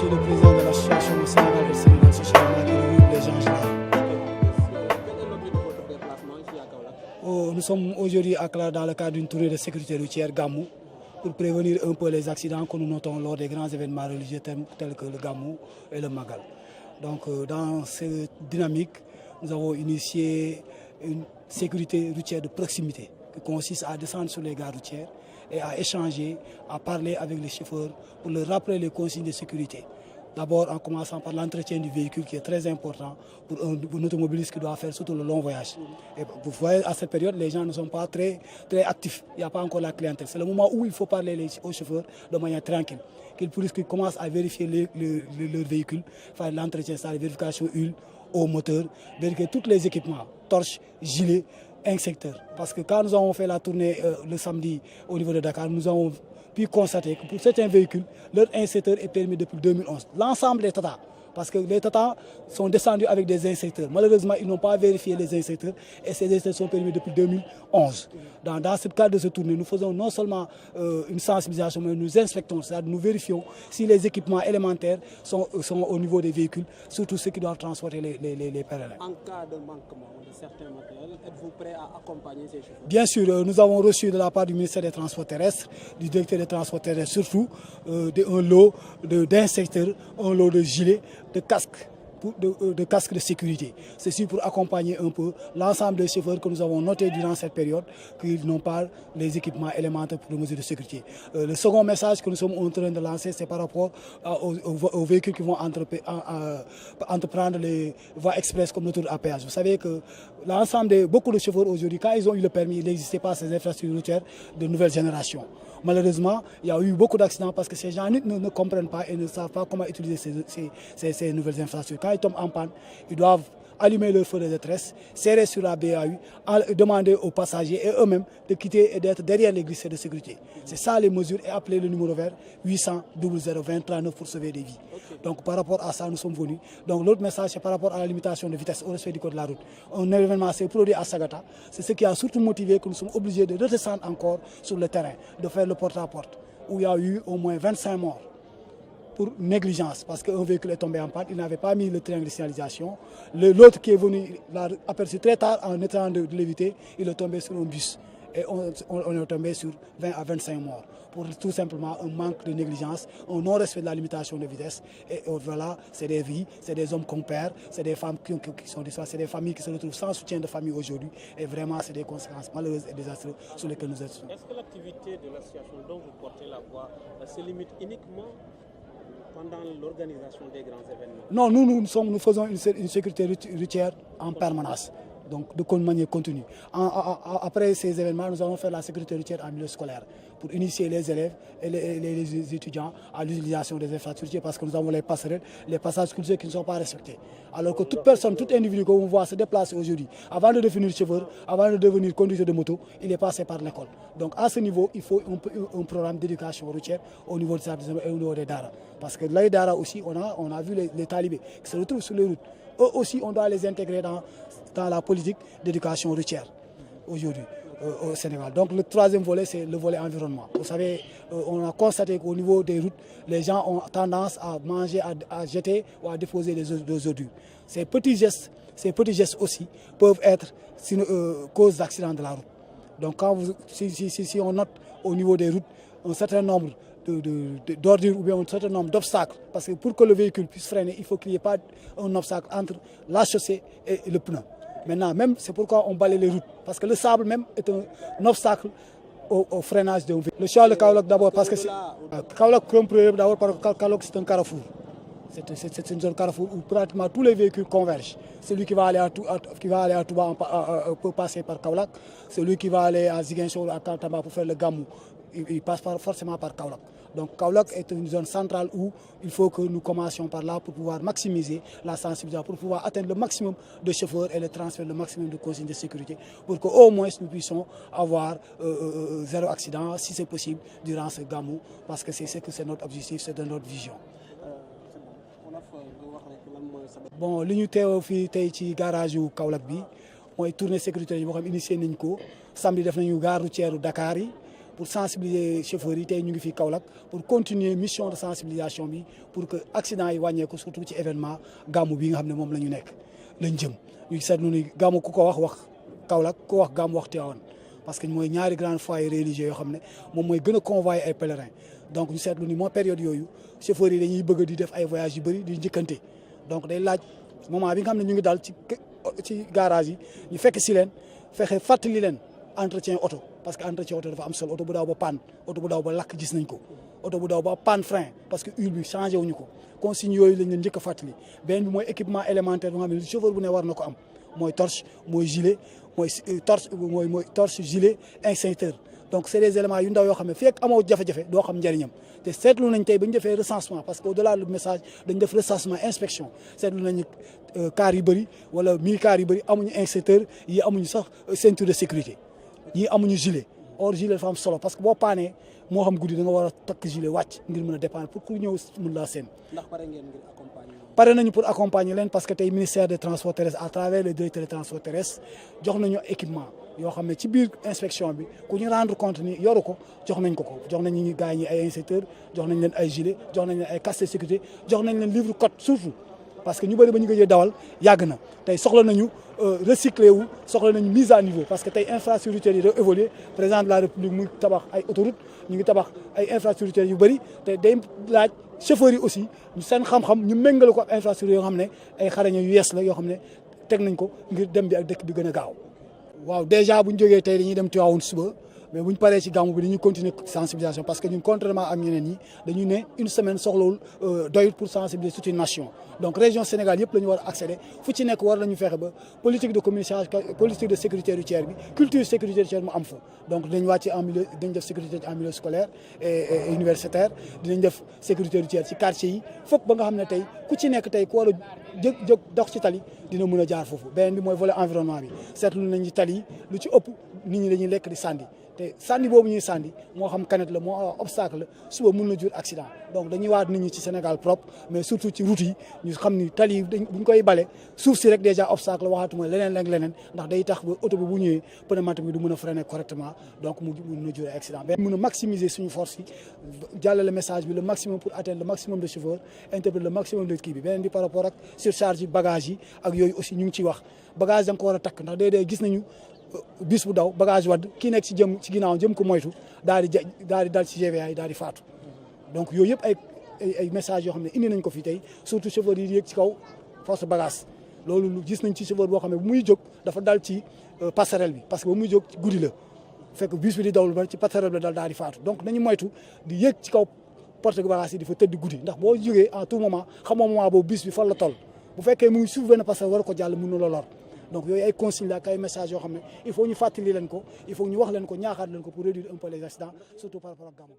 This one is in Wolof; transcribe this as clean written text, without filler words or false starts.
suis le président de l'association au Sénégal de Sénégal Social qui regroupe les gens là. Nous sommes aujourd'hui à Kaolack dans le cadre d'une tournée de sécurité routière Gamou pour prévenir un peu les accidents que nous notons lors des grands événements religieux tels que le Gamou et le Magal. Donc dans cette dynamique, nous avons initié une sécurité routière de proximité qui consiste à descendre sur les gares routières et à échanger, à parler avec les chauffeurs pour leur rappeler les consignes de sécurité. D'abord en commençant par l'entretien du véhicule qui est très important pour un automobiliste qui doit faire surtout le long voyage. Et vous voyez, à cette période, les gens ne sont pas très actifs, il n'y a pas encore la clientèle. C'est le moment où il faut parler aux chauffeurs de manière tranquille, qu'ils commencent à vérifier leur véhicule, faire l'entretien, c'est la vérification huile, au moteur, vérifier tous les équipements, torches, gilets, inspecteurs. Parce que quand nous avons fait la tournée le samedi au niveau de Dakar, nous avons pu constater que pour certains véhicules, leur inspecteur est permis depuis 2011. L'ensemble des Tata, parce que les Tata sont descendus avec des inspecteurs. Malheureusement, ils n'ont pas vérifié les inspecteurs et ces inspecteurs sont permis depuis 2011. Dans ce cadre de ce tournée, nous faisons non seulement une sensibilisation, mais nous inspectons, c'est-à-dire nous vérifions si les équipements élémentaires sont au niveau des véhicules, surtout ceux qui doivent transporter les pèlerins. En cas de manquement de certains matériels, êtes-vous prêt à accompagner ces chauffeurs? Bien sûr, nous avons reçu de la part du ministère des Transports terrestres, du directeur des Transports terrestres surtout, un lot d'inspecteurs, un lot de gilets, de casques. De casques de sécurité. Ceci pour accompagner un peu l'ensemble des chauffeurs que nous avons notés durant cette période qu'ils n'ont pas les équipements élémentaires pour les mesures de sécurité. Le second message que nous sommes en train de lancer, c'est par rapport aux véhicules qui vont entreprendre les voies express comme l'autoroute à péage. Vous savez que l'ensemble beaucoup de chauffeurs aujourd'hui, quand ils ont eu le permis, il n'existait pas ces infrastructures routières de nouvelle génération. Malheureusement, il y a eu beaucoup d'accidents parce que ces gens ne comprennent pas et ne savent pas comment utiliser ces nouvelles infrastructures. Quand ils tombent en panne, ils doivent allumer leur feu de détresse, serrer sur la BAU, demander aux passagers et eux-mêmes de quitter et d'être derrière les glissades de sécurité. C'est ça les mesures et appeler le numéro vert 800 0020 39 pour sauver des vies. Donc par rapport à ça, nous sommes venus. Donc l'autre message, c'est par rapport à la limitation de vitesse au respect du code de la route. Un événement s'est produit à Sagata. C'est ce qui a surtout motivé que nous sommes obligés de redescendre encore sur le terrain, de faire le porte-à-porte, où il y a eu au moins 25 morts. Pour négligence, parce qu'un véhicule est tombé en panne, il n'avait pas mis le triangle de signalisation. L'autre qui est venu l'a aperçu très tard en essayant de l'éviter, il est tombé sur un bus. Et on est tombé sur 20 à 25 morts. Pour tout simplement un manque de négligence, un non-respect de la limitation de vitesse. Et voilà, c'est des vies, c'est des hommes qu'on perd, c'est des femmes qui sont décédées, c'est des familles qui se retrouvent sans soutien de famille aujourd'hui. Et vraiment, c'est des conséquences malheureuses et désastreuses sur lesquelles nous sommes. Est-ce que l'activité de l'association dont vous portez la voix se limite uniquement pendant l'organisation des grands événements? Non, nous faisons une sécurité routière en permanence, donc de manière continue. Après ces événements, nous allons faire la sécurité routière en milieu scolaire pour initier les élèves et les étudiants à l'utilisation des infrastructures parce que nous avons les passerelles, les passages culturels qui ne sont pas respectés. Alors que toute personne, tout individu qu'on voit se déplacer aujourd'hui, avant de devenir chauffeur, avant de devenir conducteur de moto, il est passé par l'école. Donc à ce niveau, il faut un programme d'éducation routière au niveau des établissements et au niveau des Dara. Parce que là, les Dara aussi, on a vu les talibés qui se retrouvent sur les routes. Eux aussi, on doit les intégrer dans la politique d'éducation routière aujourd'hui au Sénégal. Donc le troisième volet, c'est le volet environnement. Vous savez, on a constaté qu'au niveau des routes, les gens ont tendance à manger, à jeter ou à déposer des ordures. Ces petits gestes aussi peuvent être cause d'accidents de la route. Donc si on note au niveau des routes un certain nombre d'ordures ou bien un certain nombre d'obstacles, parce que pour que le véhicule puisse freiner, il faut qu'il n'y ait pas un obstacle entre la chaussée et le pneu. Maintenant, même c'est pourquoi on balaye les routes, parce que le sable même est un obstacle au freinage d'un véhicule. Le choix de Kaolack d'abord, parce que Kaolack, d'abord parce que Kaolack c'est un carrefour. C'est une zone carrefour où pratiquement tous les véhicules convergent. Celui qui va aller à Touba peut passer par Kaolack. Celui qui va aller à Ziguinchor ou à Kantama pour faire le Gamou, il passe forcément par Kaolack. Donc Kaolack est une zone centrale où il faut que nous commencions par là pour pouvoir maximiser la sensibilisation, pour pouvoir atteindre le maximum de chauffeurs et le transfert le maximum de consignes de sécurité pour qu'au moins nous puissions avoir zéro accident, si c'est possible, durant ce Gamou, parce que c'est notre objectif, c'est de notre vision. Bon, li ñu teew fii tey ci garage yu Kaolack bi mooy tournée sécurité yi boo xam initié nañ ko samedi def nañu gare routière Dakar yi pour sensibiliser chauffeurs yi tey ñu ngi fii Kaolack pour continuer mission de sensibilisation bi pour que accident yi wàññeeku surtout ci événement gàmmu bi nga xam ne moom la ñu nekk lañ jëm ñu seetlu ni gàmmu ku ko wax Kaolack ku wax gàmmu wax Tivaouane parce que mooy ñaari grands foyers religieux yoo xam ne moom mooy gën a convoyer ay pèlerins donc ñu seetlu ni moo période yooyu chauffeurs yi dañuy bëgg di def ay voyages yu bëri di njëkkante donc day laaj moment bi nga xam ne ñu ngi daal ci garage yi ñu fekk si leen fexe fàttali leen entretien oto parce que entretien oto dafa am solo oto bu daaw ba panne oto bu daaw ba lakk gis nañ ko oto bu daaw ba panne frein parce que huile bi changé wuñu ko consigne yooyu lañ leen njëkk a fàttali beneen bi mooy équipement élémentaire bi nga xam ne chauffeur bu ne war na ko am mooy torche mooy gilet mooy torche gilet extincteur donc c'est des éléments yu ndaw yoo xam ne fekk amoo jafe-jafe doo xam njëriñam te seetlu nañ tey ba ñu defee recensement parce que au delà du message dañ def recensement inspection seetlu nañu car yu bëri wala 1000 car yu bëri amuñu extincteur yi amuñu sax ceinture de sécurité yi amuñu gilet or gilet dafa am solo parce que boo paanee moo xam guddi da nga war a takk gilet wàcc ngir mën a dépendre pour ku ñëw mën laa seen. ndax pare ngeen ngir accompagner. pare nañu pour accompagner leen parce que tey ministère des transports terrestres à travers le directeur des transports terrestres jox nañu équipement yoo xam ne ci biir inspection bi ku ñu rendre compte ni yoru ko jox nañ ko jox nañ ñu gars ñi ay inspecteurs jox nañ leen ay gilet jox nañ leen ay casque de sécurité jox nañ leen livre code surtout parce que ñu bëri ba ñu gëjee dawal yàgg na tey soxla nañu recycler wu soxla nañu mise à niveau parce que tey infrastructures yi dafa évolué président de la république muy tabax ay autoroute ñu ngi tabax ay infrastructures yu bëri te day laaj chauffeurs yi aussi seen xam-xam ñu méngale ko ak infrastructure yoo xam ne ay xaraña yu yees la yoo xam ne teg nañ ko ngir dem bi ak dëkk bi gën a gaaw. waaw déjà bu ñu jógee tey dañuy dem Tivaouane suba mais bu ñu paree ci gàmmu bi dañuy continuer sensibilisation parce que ñun contrairement ak ñeneen ñi dañu ne une semaine soxlawul doyul pour sensibiliser toute une nation donc région Sénégal yëpp la ñu war a accéder fu ci nekk war nañu fexe ba politique de communication politique de sécurité routière bi culture sécurité routière mu am fa donc dinañ wàcc en milieu dañ def sécurité en milieu scolaire et universitaire dinañ def sécurité routière ci quartier yi fépp ba nga xam ne tey ku ci nekk tey ku war a jóg dox ci tali dina mën a jaar foofu beneen bi mooy volet environnement bi seetlu nañ ci tali lu ci ëpp nit ñi dañuy lekk di sànni te sànni boobu ñuy sànni moo xam canette la moo obstacle la suba mun na jur accident donc dañuy waat nit ñi ci Sénégal propre mais surtout ci route yi ñu xam ni tali yi buñ koy bale suuf si rek déjà obstacle la waxaatuma leneen ak leneen ndax day tax ba oto bi bu ñëwee pneumatique bi du mën a freiner correctement donc mu mun na jur accident. mën a maximiser suñu force yi jàllale message bi le maximum pour atteindre le maximum de chauffeurs interpeller le maximum de kii bi beneen bi par rapport ak surcharge yi bagage yi ak yooyu aussi ñu ngi ciy wax bagage da nga ko war a takk ndax day gis nañu bis bu daw bagage wadd kii nekk ci ginnaaw jëm ko moytu daal di dal ci GVA yi daal di faatu donc yooyu yëpp ay message yoo xam ne indi nañ ko fi tey surtout chauffeur yi yéeg ci kaw force bagage loolu gis nañ ci chauffeur boo xam ne bu muy jóg dafa dal ci passerelle bi parce que ba muy jóg guddi la fekk bus bi di dawlu ba ci passerelle bi daal di faatu donc nañu moytu di yéeg ci kaw porte bagage yi di fa tëdd guddi ndax boo jógee en tout moment xamoo moment boobu bus bi fan la toll bu fekkee mu ngi suuf benn passerelle war ko jàll mën na la lor donc yooyu ay consignes la ak ay messages yoo xam ne il faut ñu fàttali leen ko il faut ñu wax leen ko ñaaxaat leen ko pour réduire un peu les accidents surtout par rapport ak gàmmu